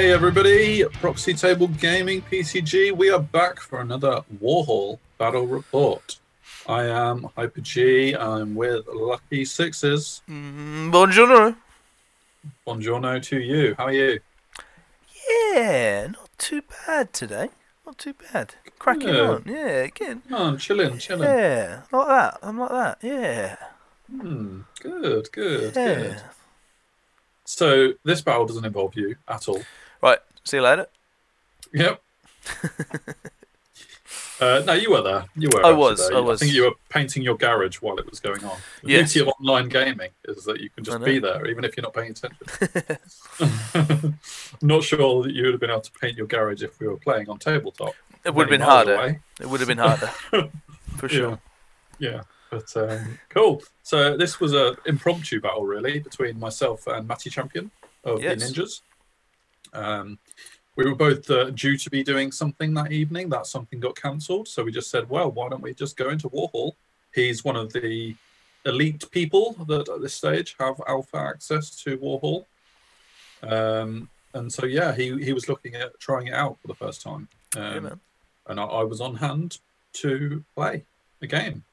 Hey everybody, Proxy Table Gaming PTG. We are back for another Warhall Battle Report. I am Hyper G. I'm with Lucky Sixes. Buongiorno. Buongiorno to you. How are you? Yeah, not too bad today. Not too bad. Cracking on. Yeah, again. Come on, chilling. Yeah, like that. I'm like that. Yeah. Good. Yeah. So this battle doesn't involve you at all. Right. See you later. Yep. No, you were there. You were I actually was. there. I think you were painting your garage while it was going on. The Yes. beauty of online gaming is that you can just be there, even if you're not paying attention. I'm not sure that you would have been able to paint your garage if we were playing on tabletop. It would have been harder. It would have been harder. For sure. Yeah. But cool. So this was an impromptu battle, really, between myself and Matty Champion of the Ninjas. We were both due to be doing something that evening. That something got cancelled. So we just said, well, why don't we just go into Warhall? He's one of the elite people that at this stage have alpha access to Warhall. And so, yeah, he was looking at trying it out for the first time. And I was on hand to play the game.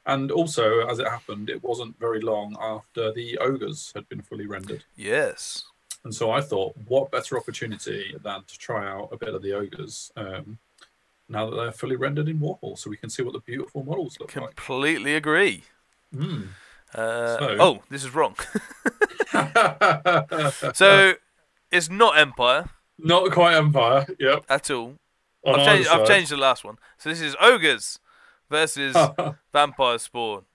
And also, as it happened, it wasn't very long after the Ogres had been fully rendered. Yes. And so I thought, what better opportunity than to try out a bit of the Ogres now that they're fully rendered in Warhall, so we can see what the beautiful models look like. Completely agree. Oh, this is wrong. So, it's not Empire. Not quite Empire, yep. At all. I've changed the last one. So this is Ogres versus Vampire Spawn.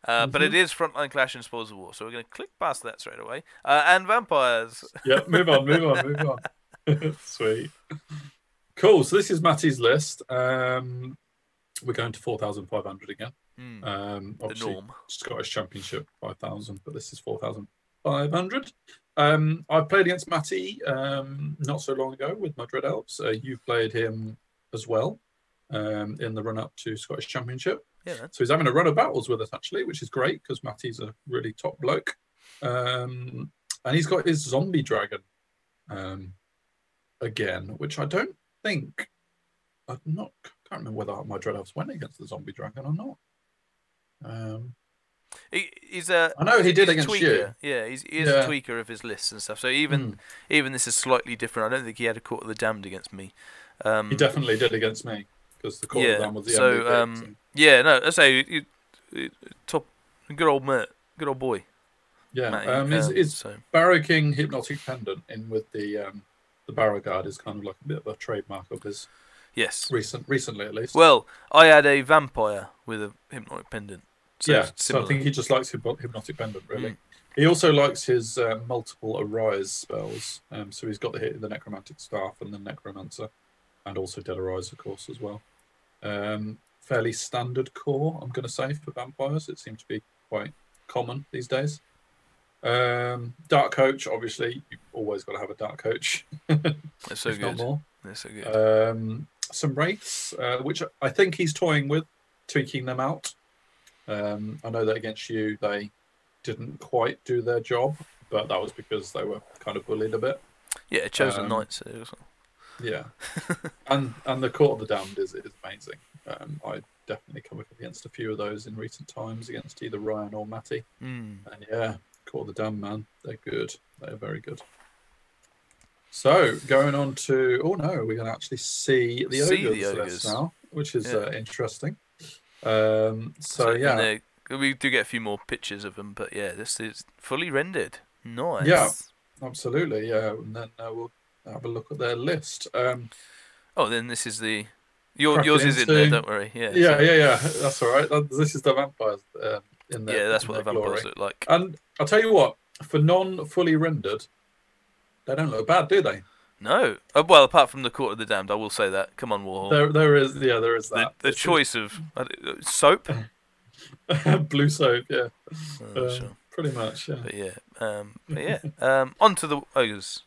But it is Frontline Clash and Spoils of War, so we're going to click past that straight away. And Vampires. Yeah, move on. Sweet. Cool, so this is Matty's list. We're going to 4,500 again. Obviously, the norm. Scottish Championship 5,000, but this is 4,500. I played against Matty not so long ago with my Dread Elves. You played him as well in the run-up to Scottish Championship. Yeah, so he's having a run of battles with us, actually, which is great because Matty's a really top bloke. And he's got his zombie dragon again, which I don't think... I can't remember whether my Dread Elves went against the zombie dragon or not. I know he did against tweaker. you. Yeah, he is a tweaker of his lists and stuff. So even this is slightly different. I don't think he had a Court of the Damned against me. He definitely did against me because the Court of the Damned was the MVP. Yeah, no, I say top, good old boy. Yeah, his Barrow King Hypnotic Pendant in with the Barrow Guard is kind of like a bit of a trademark of his. Yes. Recently at least. Well, I had a vampire with a Hypnotic Pendant. So so I think he just likes Hypnotic Pendant, really. He also likes his multiple Arise spells. So he's got the Necromantic Staff and the Necromancer, and also Dead Arise, of course, as well. Fairly standard core, I'm going to say, for vampires. It seems to be quite common these days. Dark Coach, obviously, you've always got to have a Dark Coach. That's so good. Not more. That's so good. Some Wraiths, which I think he's toying with, tweaking them out. I know that against you, they didn't quite do their job, but that was because they were kind of bullied a bit. Yeah, Chosen Knights. Yeah, and the Court of the Damned is amazing. I definitely come up against a few of those in recent times against either Ryan or Matty. And yeah, Court of the Damned, man, they're good. They're very good. So going on to we're going to actually see the Ogres now, which is interesting. We do get a few more pictures of them, but yeah, this is fully rendered. Nice. Yeah, absolutely. Yeah, and then we'll have a look at their list. Then this is yours is in there. Don't worry. Yeah. That's all right. This is the vampires in there. Yeah, that's what the vampires look like. And I'll tell you what, for non-fully rendered, they don't look bad, do they? No. Well, apart from the Court of the Damned, I will say that. Come on, Warhall. There is that. The choice of soap. Blue soap, yeah. Sure. Pretty much, yeah. But yeah. On to the Ogres.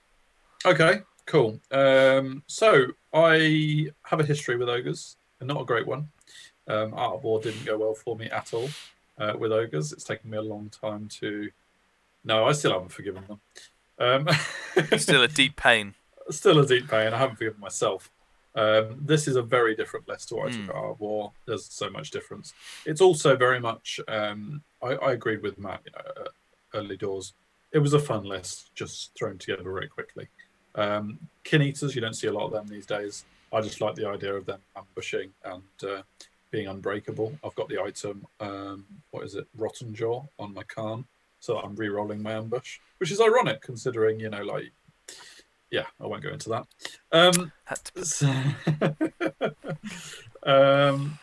Okay, cool. So I have a history with Ogres, and not a great one. Art of War didn't go well for me at all with Ogres. It's taken me a long time to... No, I still haven't forgiven them. Still a deep pain. Still a deep pain. I haven't forgiven myself. This is a very different list to what I took at Art of War. There's so much difference. It's also very much. I agreed with Matt. Early doors. It was a fun list, just thrown together very quickly. Kin Eaters, you don't see a lot of them these days. I just like the idea of them ambushing and being unbreakable. I've got the item, what is it, Rotten Jaw on my Khan, so I'm re-rolling my ambush, which is ironic considering, like, yeah, I won't go into that.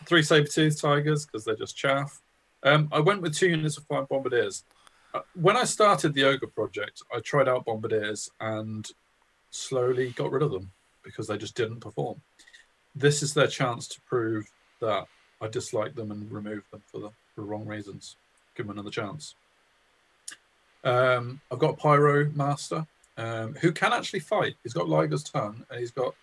3 saber-toothed tigers, because they're just chaff. I went with 2 units of 5 bombardiers. When I started the Ogre project, I tried out bombardiers and slowly got rid of them because they just didn't perform. This is their chance to prove that I dislike them and remove them for the wrong reasons. Give them another chance. I've got Pyro Master, who can actually fight. He's got Liger's Tongue, and he's got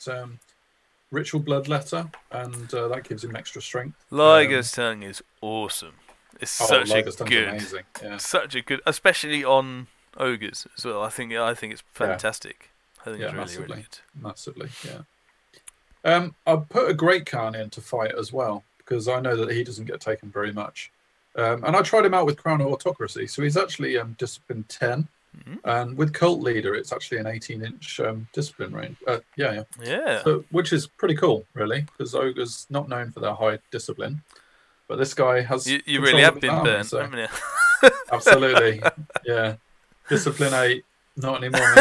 Ritual Bloodletter, and that gives him extra strength. Liger's Tongue is awesome. It's such a good, amazing. Yeah. Such a good, especially on ogres as well. I think it's fantastic. I think it's really, really good. Massively, yeah. I put a Great Khan in to fight as well because I know that he doesn't get taken very much. And I tried him out with Crown of Autocracy, so he's actually discipline 10, and with Cult Leader, it's actually an 18-inch discipline range. Yeah. So, which is pretty cool, really, because ogres not known for their high discipline. But this guy has. You really have been burned, haven't you? Absolutely, yeah. Discipline 8, not anymore.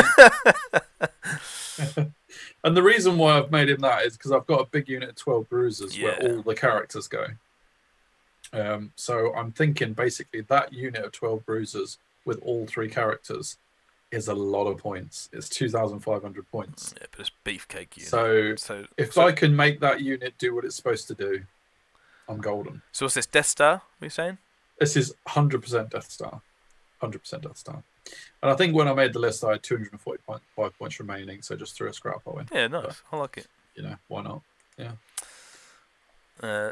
And the reason why I've made him that is because I've got a big unit of 12 bruisers where all the characters go. So I'm thinking basically that unit of 12 bruisers with all 3 characters is a lot of points. It's 2,500 points. Yeah, but it's beefcake unit. So if I can make that unit do what it's supposed to do, I'm golden. So what's this, Death Star, are you saying? This is 100% Death Star. 100% Death Star. And I think when I made the list, I had 245 points remaining, so just threw a scrap hole in. Yeah, nice. But, I like it. Why not? Yeah.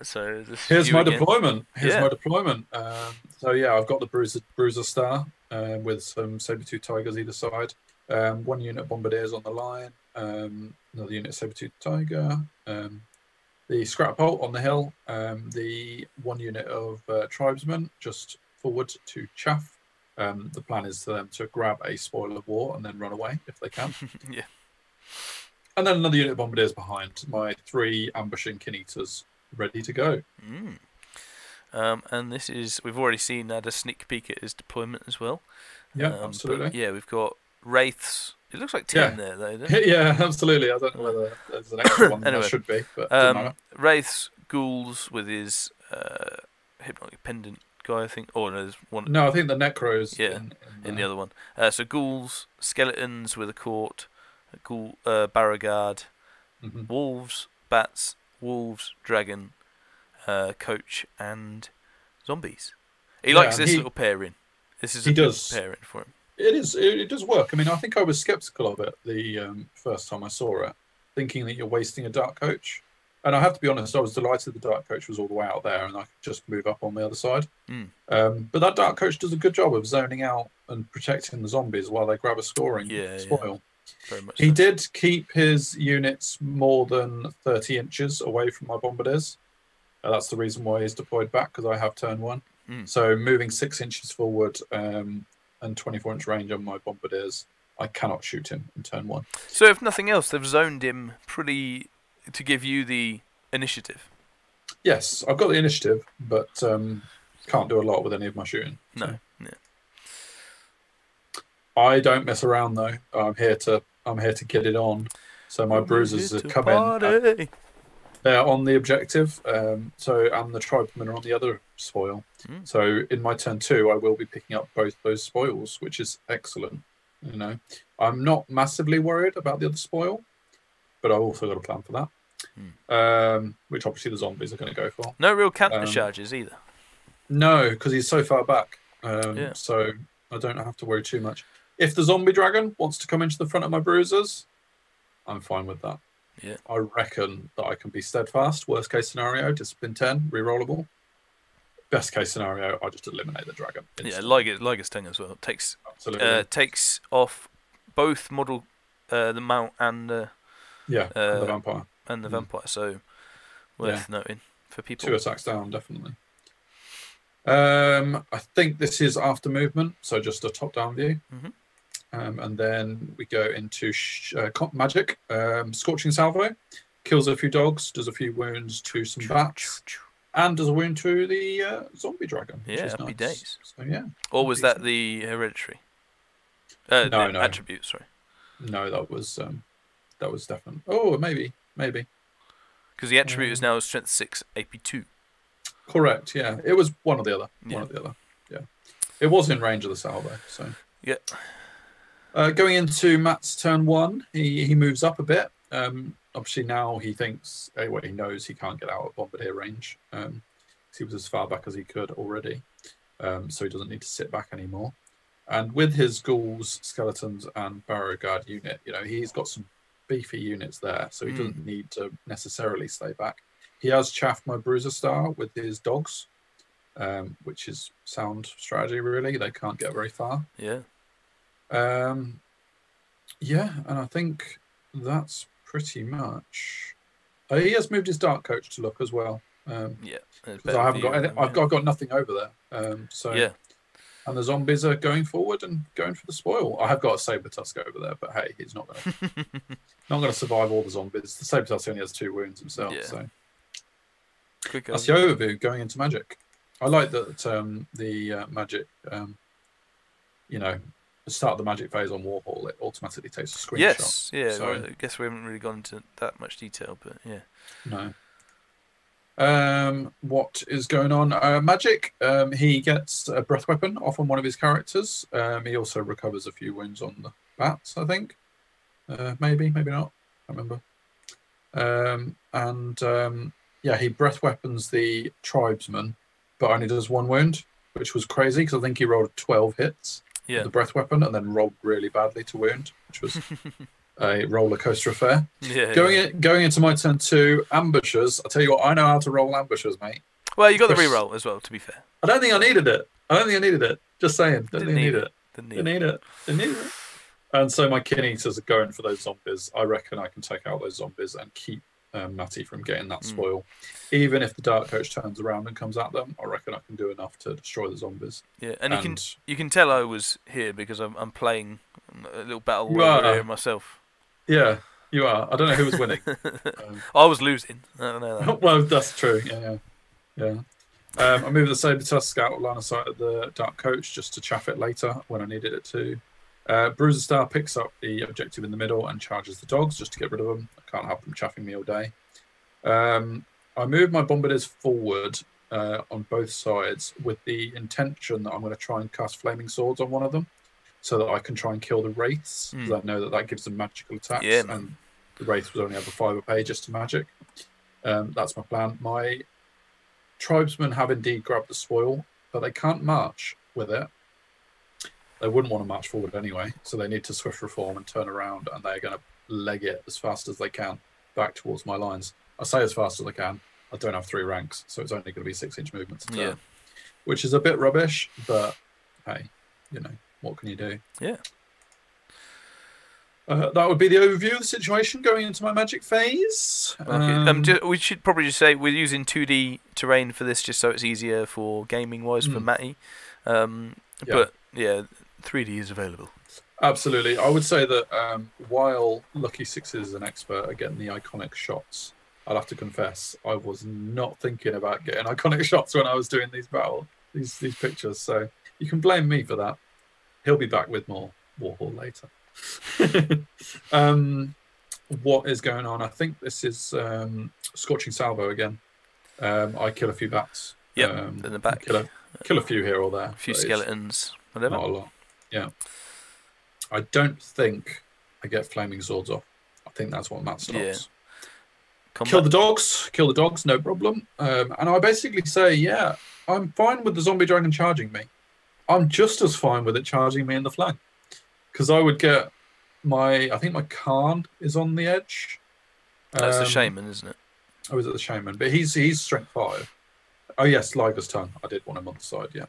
So here's my deployment. So yeah, I've got the Bruiser Star with some saber-toothed tigers either side. 1 unit bombardiers on the line. Another unit saber-toothed tiger. The scrap bolt on the hill. The 1 unit of tribesmen just forward to chaff. The plan is for them to grab a spoil of war and then run away if they can. Yeah. And then another unit of bombardiers behind. My 3 ambushing Kin Eaters ready to go. And this is, we've already seen a sneak peek at his deployment as well. Yeah, absolutely. Yeah, we've got Wraiths. It looks like 10 there, though, doesn't it? Yeah, absolutely. I don't know whether there's an extra one anyway, there should be. But Wraiths, Ghouls with his Hypnotic Pendant guy, I think. Or no, there's one. No, I think the Necros in the other one. So Ghouls, Skeletons with a Court, Barragard, Wolves, Bats, Wolves, Dragon, Coach, and Zombies. He likes this little pairing. This is a good pairing for him. It does work. I mean, I think I was skeptical of it the first time I saw it, thinking that you're wasting a Dark Coach. And I have to be honest, I was delighted the Dark Coach was all the way out there and I could just move up on the other side. But that Dark Coach does a good job of zoning out and protecting the zombies while they grab a scoring spoil. Very much he did keep his units more than 30 inches away from my bombardiers. That's the reason why he's deployed back, because I have turn 1. So moving 6 inches forward and 24-inch range on my bombardiers, I cannot shoot him in turn 1. So if nothing else, they've zoned him pretty to give you the initiative. Yes, I've got the initiative, but can't do a lot with any of my shooting. No. So. Yeah. I don't mess around though. I'm here to get it on. So my bruisers have come in. They're on the objective. And the tribesmen are on the other spoil. So in my turn 2, I will be picking up both those spoils, which is excellent. I'm not massively worried about the other spoil, but I've also got a plan for that. Which obviously the zombies are going to go for. No real counter charges either. No, because he's so far back. So I don't have to worry too much. If the zombie dragon wants to come into the front of my bruisers, I'm fine with that. Yeah. I reckon that I can be steadfast. Worst case scenario, discipline 10, rerollable. Best case scenario, I just eliminate the dragon instantly. Yeah, Liger's Tongue as well. Takes off both model the mount and and the vampire. And the vampire, so worth noting for people. 2 attacks down, definitely. I think this is after movement, so just a top-down view. And then we go into magic. Scorching Salvo kills a few dogs, does a few wounds to some bats, and does a wound to the zombie dragon. Yeah, happy nice. days. So, yeah. Or was that the hereditary? No. Attribute, sorry. No, that was definitely. Oh, maybe. Because the attribute is now strength 6, AP 2. Correct. Yeah, it was one or the other. Yeah, it was in range of the salvo. So yeah. Going into Matt's turn 1, he moves up a bit. Obviously now he thinks, he knows he can't get out of bombardier range. He was as far back as he could already, so he doesn't need to sit back anymore. And with his ghouls, skeletons, and barrow guard unit, he's got some beefy units there, so he doesn't need to necessarily stay back. He has chaffed my Bruiser Star with his dogs, which is sound strategy, really. They can't get very far. Yeah. And I think that's pretty much. He has moved his Dark Coach to look as well. Because I haven't got any, I've got nothing over there. And the zombies are going forward and going for the spoil. I have got a Saber Tusk over there, but hey, he's not going to survive all the zombies. The Saber Tusk only has 2 wounds himself. So that's the overview going into magic. I like that the magic, the start of the magic phase on Warhall, it automatically takes a screenshot. Yes, yeah. So, well, I guess we haven't really gone into that much detail, but yeah. No. What is going on? Magic. He gets a breath weapon off on one of his characters. He also recovers a few wounds on the bats, I think. Maybe not. I can't remember. He breath weapons the tribesman, but only does 1 wound, which was crazy because I think he rolled 12 hits with the breath weapon and then rolled really badly to wound, which was a roller coaster affair. Going into my turn 2, ambushers. I tell you what, I know how to roll ambushers, mate. Well, you got the reroll as well, to be fair. I don't think I needed it. Just saying. Didn't need it. And so my kin eaters are going for those zombies. I reckon I can take out those zombies and keep Natty from getting that spoil. Even if the Dark Coach turns around and comes at them, I reckon I can do enough to destroy the zombies. Yeah, and you can tell I was here because I'm playing a little battle here myself. Yeah, you are. I don't know who was winning. I was losing. I don't know that. Well, that's true. Yeah. I moved the Saber Tusk out of line of sight of the Dark Coach just to chaff it later when I needed it to. Bruiser Star picks up the objective in the middle and charges the dogs just to get rid of them. I can't have them chaffing me all day. I moved my bombardiers forward on both sides with the intention that I'm going to try and cast Flaming Swords on one of them so that I can try and kill the Wraiths, because I know that gives them magical attacks. Yeah, and the Wraiths would only have a 5 pages to magic. That's my plan. My tribesmen have indeed grabbed the spoil, but they can't march with it. They wouldn't want to march forward anyway, so they need to swift reform and turn around, and they're going to leg it as fast as they can back towards my lines. I say as fast as I can. I don't have 3 ranks, so it's only going to be 6-inch movements a turn, which is a bit rubbish, but hey, what can you do? Yeah. That would be the overview of the situation going into my magic phase. Okay. We should probably just say we're using 2D terrain for this, just so it's easier for gaming-wise for Matty. But yeah, 3D is available. Absolutely. I would say that while Lucky Sixes is an expert at getting the iconic shots, I'll have to confess I was not thinking about getting iconic shots when I was doing these pictures. So you can blame me for that. He'll be back with more Warhall later. What is going on? I think this is Scorching Salvo again. I kill a few bats. In the back. Kill a few here or there. A few skeletons. Whatever. Not a lot. Yeah. I don't think I get Flaming Swords off. I think that's what Matt stops. Yeah. Kill the dogs, no problem. And I basically say, I'm fine with the zombie dragon charging me. I'm just as fine with it charging me in the flank. Because I would get I think my Khan is on the edge. That's the Shaman, isn't it? Oh, is it the Shaman? But he's strength 5. Oh yes, Liger's Tongue. I did want him on the side, yeah.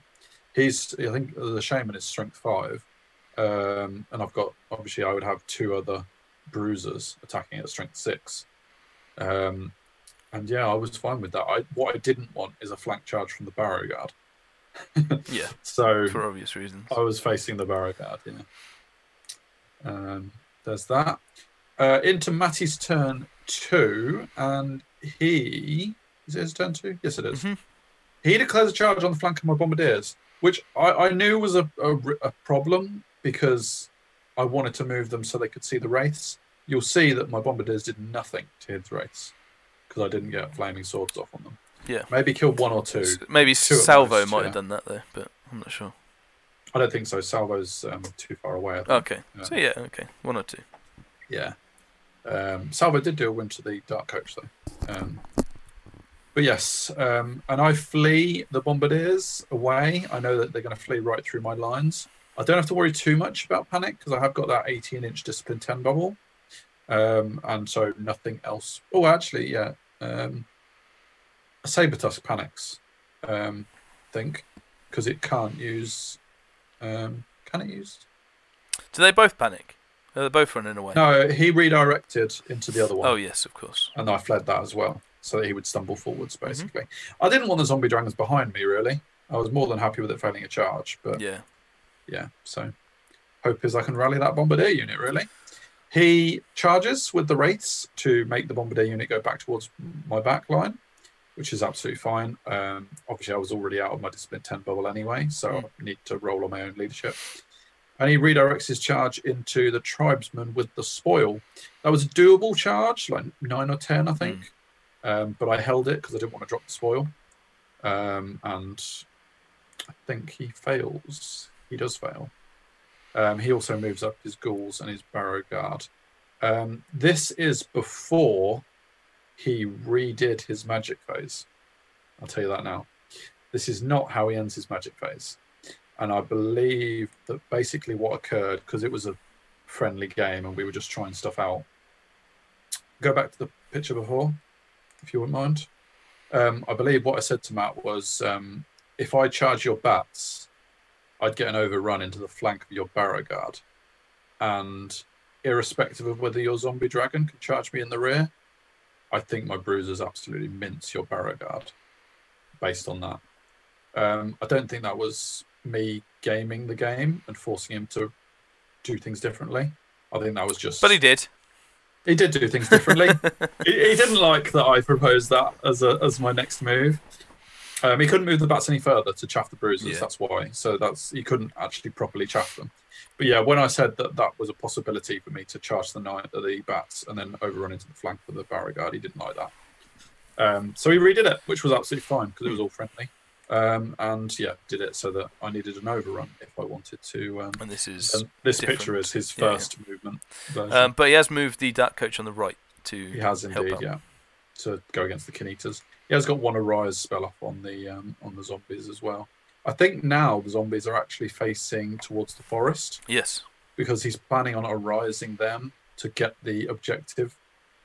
I think the Shaman is strength 5. And I've got, obviously I would have 2 other bruisers attacking at strength 6. And yeah, I was fine with that. What I didn't want is a flank charge from the barrow guard. Yeah. So for obvious reasons. I was facing the barrow guard. Yeah. There's that. Into Matty's turn 2, and is it his turn 2? Yes, it is. He declares a charge on the flank of my bombardiers, which I knew was a problem because I wanted to move them so they could see the wraiths. You'll see that my bombardiers did nothing to hit the wraiths because I didn't get flaming swords off on them. Yeah. Maybe killed 1 or 2. Maybe two Salvo might have done that though, but I'm not sure. I don't think so. Salvo's too far away. I think. Okay. So yeah, okay, 1 or 2. Yeah. Salvo did do a win to the Dark Coach though. But yes, and I flee the bombardiers away. I know that they're going to flee right through my lines. I don't have to worry too much about panic because I have got that 18-inch Discipline 10 bubble. And so nothing else. Oh, actually, yeah. A Sabertusk panics, I think, because it can't use... can it use? Do they both panic? They're both running away. No, he redirected into the other one. Oh, yes, of course. And I fled that as well, so that he would stumble forwards, basically. I didn't want the zombie dragons behind me, really. I was more than happy with it failing a charge, but... Yeah, so hope is I can rally that bombardier unit, really. He charges with the wraiths to make the bombardier unit go back towards my back line, which is absolutely fine. Obviously, I was already out of my Discipline 10 bubble anyway, so I need to roll on my own leadership. And he redirects his charge into the tribesman with the spoil. That was a doable charge, like 9 or 10, I think. But I held it because I didn't want to drop the spoil. And I think he fails. He does fail. He also moves up his ghouls and his barrow guard. This is before he redid his magic phase. I'll tell you that now. This is not how he ends his magic phase. And I believe that basically what occurred, because it was a friendly game and we were just trying stuff out. Go back to the picture before, if you wouldn't mind. I believe what I said to Matt was, if I charge your bats, I'd get an overrun into the flank of your barrow guard. And irrespective of whether your zombie dragon can charge me in the rear, I think my bruisers absolutely mince your barrow guard based on that. I don't think that was me gaming the game and forcing him to do things differently. I think that was just... But he did. He did do things differently. he didn't like that I proposed that as my next move. He couldn't move the bats any further to chaff the bruisers, that's why. So he couldn't actually properly chaff them. But yeah, when I said that was a possibility for me to charge the bats and then overrun into the flank of the barrow guard, he didn't like that. So he redid it, which was absolutely fine because it was all friendly. And yeah, did it so that I needed an overrun if I wanted to. And this is this picture is his first movement version. But he has moved the Dark Coach on the right to He has indeed, help out. to go against the Kinitas. He has got one Arise spell up on the zombies as well. I think now the zombies are actually facing towards the forest. Yes. Because he's planning on arising them to get the objective,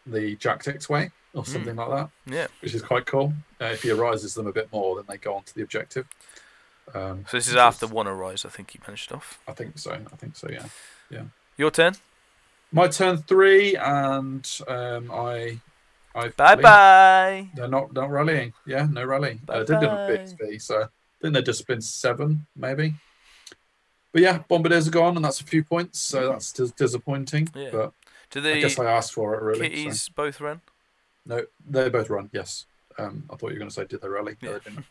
the Jack-Tix way or something like that. Yeah. Which is quite cool. If he arises them a bit more, then they go on to the objective. So this is after one Arise, I think he managed off. I think so, yeah. Yeah. Your turn? My turn 3, and I bye. They're not rallying. Yeah, no rallying. They did a bit, so I think they're Discipline 7, maybe. But yeah, Bombardiers are gone, and that's a few points, so that's disappointing. Yeah. But I guess I asked for it, really. Kitties both run? No, they both run, yes. I thought you were going to say, did they rally? No, they didn't.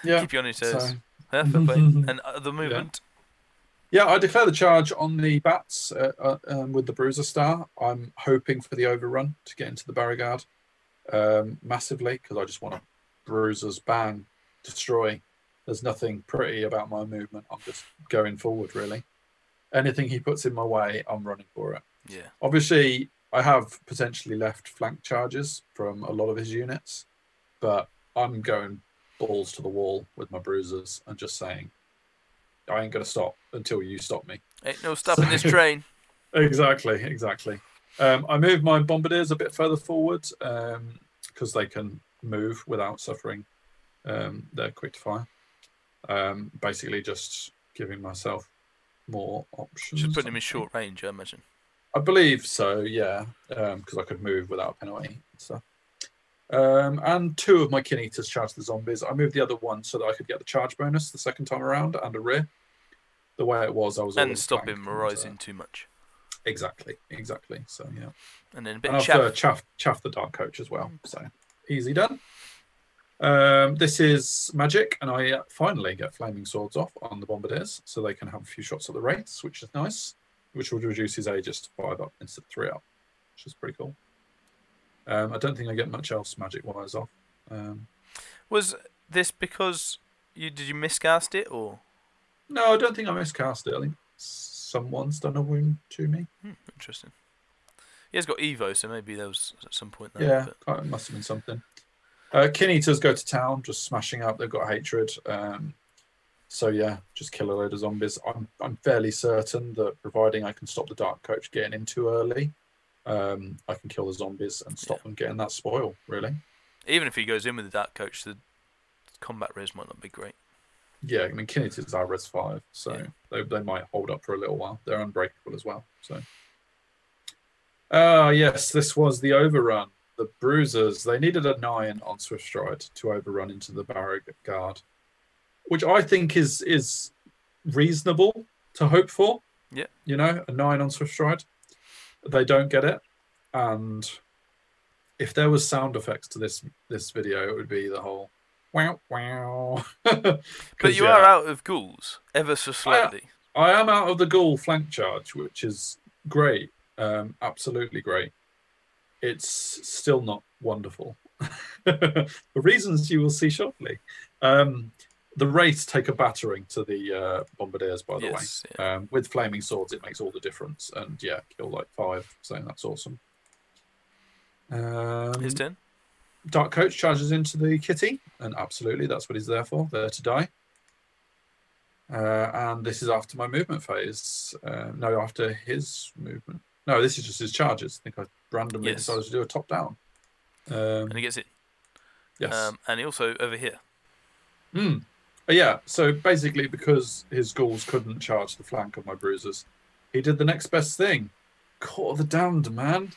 Yeah. Keep you on your toes. So. Yeah, fair play. And the movement? Yeah, I declare the charge on the bats with the Bruiser Star. I'm hoping for the overrun to get into the barrow guard massively because I just want to Bruisers, bang, destroy. There's nothing pretty about my movement. I'm just going forward, really. Anything he puts in my way, I'm running for it. Yeah. Obviously, I have potentially left flank charges from a lot of his units, but I'm going balls to the wall with my Bruisers and just saying, I ain't going to stop until you stop me. Ain't no stopping this train. Exactly. I moved my Bombardiers a bit further forward because they can move without suffering their quick to fire. Basically just giving myself more options. Just put him in short range, I imagine. I believe so, yeah, because I could move without a penalty and stuff. And 2 of my kin eaters charge the zombies. I moved the other one so that I could get the charge bonus the second time around and a rear. The way it was, I was and stop him rising too much. Exactly. So yeah. And then a bit and I've chaffed the Dark Coach as well. So easy done. This is magic, and I finally get flaming swords off on the bombardiers, so they can have a few shots at the wraiths, which is nice. Which would reduce his Aegis to 5 up instead of 3 up, which is pretty cool. I don't think I get much else magic-wise off. Was this because did you miscast it, or? No, I don't think I miscast it. I think someone's done a wound to me. Interesting. He has got Evo, so maybe there was at some point there. Yeah, it must have been something. Kin Eaters go to town, just smashing up. They've got hatred. So yeah, just kill a load of zombies. I'm fairly certain that providing I can stop the Dark Coach getting in too early, I can kill the zombies and stop them getting that spoil, really. Even if he goes in with the Dark Coach, the combat res might not be great. Yeah, I mean, Kin Eaters are res 5, so they might hold up for a little while. They're unbreakable as well. So, yes, this was the overrun. The Bruisers, they needed a 9 on Swift Stride to overrun into the Barrow Guard, which I think is reasonable to hope for. Yeah. You know, a 9 on Swift Stride. They don't get it. And if there was sound effects to this video, it would be the whole wow, wow. But you are out of ghouls, ever so slightly. I am out of the ghoul flank charge, which is great. Absolutely great. It's still not wonderful. For reasons you will see shortly. The Wraiths take a battering to the Bombardiers, by the way. Yeah. With flaming swords, it makes all the difference. And yeah, kill like 5, so that's awesome. His turn. Dark Coach charges into the kitty, and absolutely, that's what he's there for, there to die. And this is after my movement phase. No, after his movement. No, this is just his charges. I think I randomly decided to do a top-down. And he gets it. Yes. And he also over here. Yeah, so basically because his ghouls couldn't charge the flank of my bruisers, he did the next best thing. Court of the Damned, man.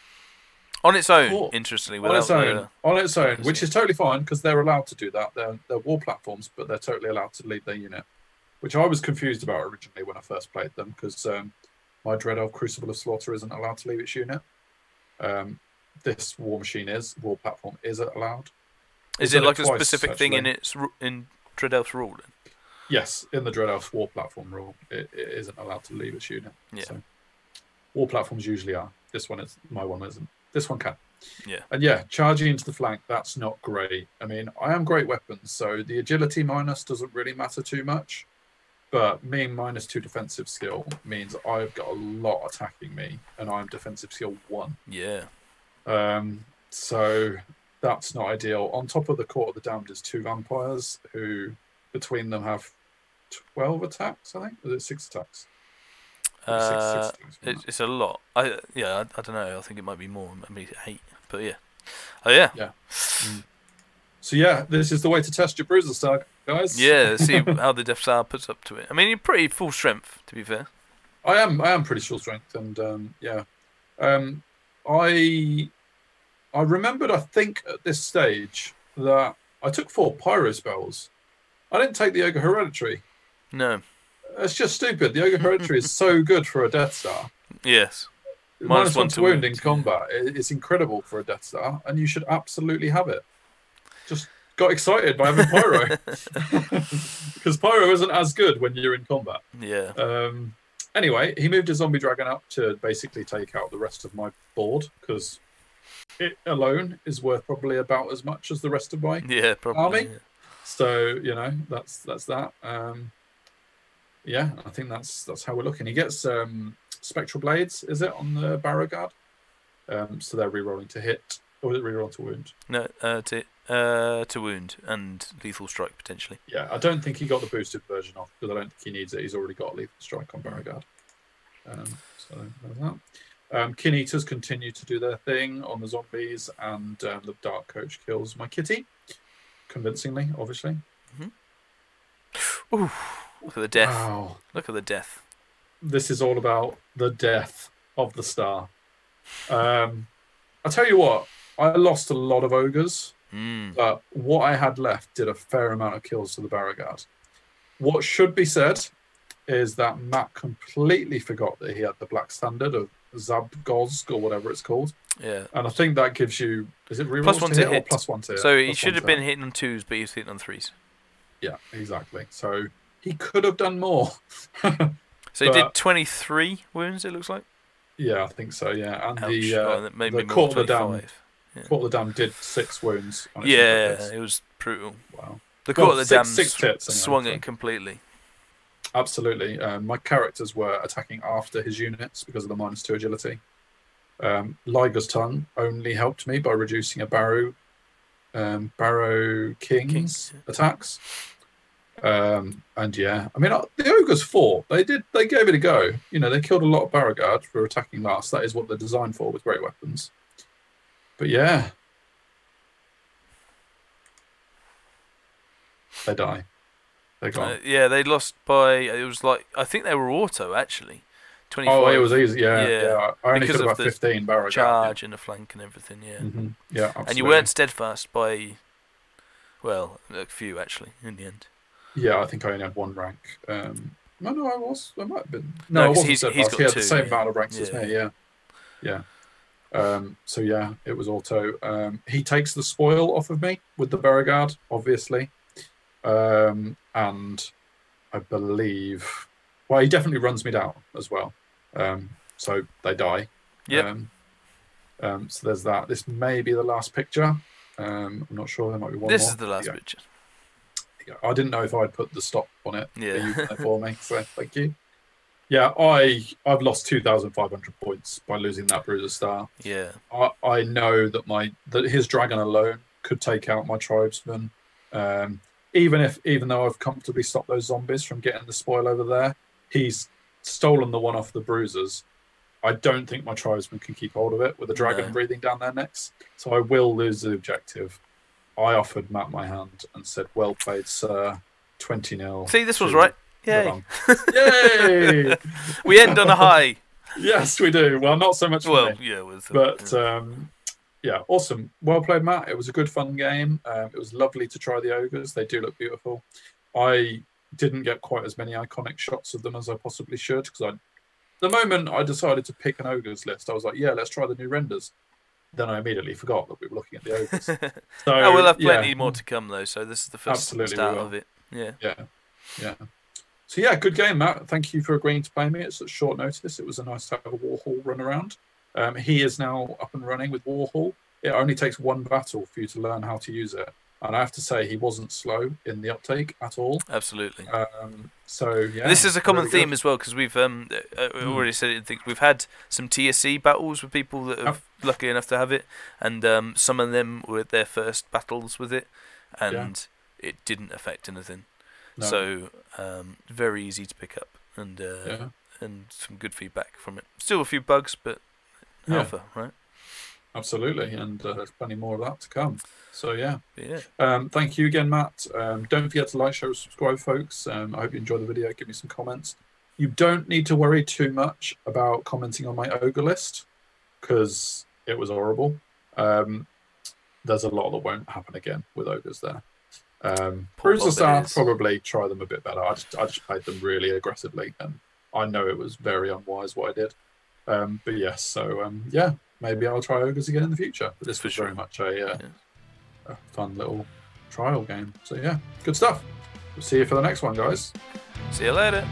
On its own, interestingly. On its own, which is totally fine because they're allowed to do that. They're war platforms, but they're totally allowed to lead their unit, which I was confused about originally when I first played them because my Dread Elf Crucible of Slaughter isn't allowed to leave its unit. This war platform is allowed. Is it like a specific thing in Dread Elf's rule? Then? Yes, in the Dread Elf war platform rule, it isn't allowed to leave its unit. Yeah. So, war platforms usually are. This one is. My one isn't. This one can. Yeah. And yeah, charging into the flank, that's not great. I mean, I am great weapons, so the agility minus doesn't really matter too much. But me -2 defensive skill means I've got a lot attacking me, and I'm defensive skill 1. Yeah. So that's not ideal. On top of the Court of the Damned is 2 vampires who, between them, have 12 attacks, I think. Or is it 6 attacks? It's a lot. I don't know. I think it might be more, maybe 8. But yeah. Oh yeah. Yeah. So yeah, this is the way to test your bruiser star, guys. Yeah. See how the Death Star puts up to it. I mean, you're pretty full strength, to be fair. I am pretty full strength, and yeah. I remembered, I think, at this stage that I took 4 pyro spells. I didn't take the Ogre Hereditary. No. It's just stupid. The Ogre Hereditary is so good for a Death Star. Yes. -1 to wound in combat. It's incredible for a Death Star, and you should absolutely have it. Just got excited by having Pyro. Because Pyro isn't as good when you're in combat. Yeah. Anyway, he moved his Zombie Dragon up to basically take out the rest of my board, because it alone is worth probably about as much as the rest of my army. Yeah. So, you know, that's that. Yeah, I think that's how we're looking. He gets Spectral Blades, is it, on the Barrow Guard? So they're rerolling to hit, or is it reroll to wound? No, to wound and lethal strike potentially. Yeah, I don't think he got the boosted version off because I don't think he needs it. He's already got a lethal strike on Barrow Guard. So there's that. Kin Eaters continue to do their thing on the zombies, and the Dark Coach kills my kitty, convincingly, obviously. Ooh. Look at the death. Wow. Look at the death. this is all about the death of the star. I'll tell you what, I lost a lot of ogres, but what I had left did a fair amount of kills to the Beauregard. What should be said is that Matt completely forgot that he had the black standard of Zabgozg or whatever it's called. Yeah. And I think that gives you, is it rerolls +1 to hit or +1 to hit? So he should have been hitting on 2s, but he was hitting on 3s. Yeah, exactly. So he could have done more. So he did 23 wounds, it looks like? Yeah, I think so, yeah. And the Court of the Dam. Court of the Dam did 6 wounds. Yeah, it was brutal. Wow. The Court of the Dam six tits, anyway, swung it completely. Absolutely. My characters were attacking after his units because of the -2 agility. Liger's Tongue only helped me by reducing a Barrow King's attacks. And yeah, I mean, the Ogres fought. They gave it a go. You know, they killed a lot of Beauregard for attacking last. That is what they're designed for with great weapons. But yeah, they die. They're gone. Yeah, they lost by. It was like, I think they were auto actually. 25. Oh, it was easy. Yeah. I only killed about 15 Beauregard. Charge in the flank and everything. Yeah. Yeah, absolutely. And you weren't steadfast by, well, a few actually in the end. Yeah, I think I only had 1 rank. No, I was. I might have been. No, I wasn't steadfast. He had 2, the same amount of ranks as me. Yeah. So yeah, it was auto. He takes the spoil off of me with the Beauregard, obviously. And I believe, well, he definitely runs me down as well. So they die. Yeah. So there's that. This may be the last picture. I'm not sure. There might be one more. This is the last picture. I didn't know if I'd put the stop on it. Yeah. You put it for me. So thank you. Yeah, I've lost 2,500 points by losing that Bruiser Star. Yeah. I know that his dragon alone could take out my tribesmen. Even though I've comfortably stopped those zombies from getting the spoil over there, he's stolen the one off the bruisers. I don't think my tribesmen can keep hold of it with the dragon breathing down their necks. So I will lose the objective. I offered Matt my hand and said, "Well played, sir. 20-0." See, this was right. Yay! Yay! We end on a high. Yes, we do. Well, not so much for me. Yeah, but yeah, awesome. Well played, Matt. It was a good, fun game. It was lovely to try the ogres. They do look beautiful. I didn't get quite as many iconic shots of them as I possibly should because the moment I decided to pick an ogres list, I was like, yeah, let's try the new renders. Then I immediately forgot that we were looking at the ogres. So we'll have plenty more to come though. So this is the first start of it. Yeah. So yeah, good game, Matt. Thank you for agreeing to play me at such short notice. It was nice to have a Warhall run around. He is now up and running with Warhall. It only takes 1 battle for you to learn how to use it. And I have to say, he wasn't slow in the uptake at all. Absolutely. So yeah, this is a common theme as well because we've already said it. I think we've had some TSC battles with people that are lucky enough to have it, and some of them were their first battles with it, and it didn't affect anything. No. So very easy to pick up, and some good feedback from it. Still a few bugs, but alpha, right? Absolutely, and there's plenty more of that to come. So yeah. Thank you again, Matt. Don't forget to like, share, subscribe, folks. I hope you enjoyed the video. Give me some comments. You don't need to worry too much about commenting on my ogre list because it was horrible. There's a lot that won't happen again with ogres there. Bruiser Star, probably try them a bit better. I just played them really aggressively, and I know it was very unwise what I did. But yes, so yeah, maybe I'll try ogres again in the future. But this was very much a fun little trial game. So yeah, good stuff. We'll see you for the next one, guys. See you later.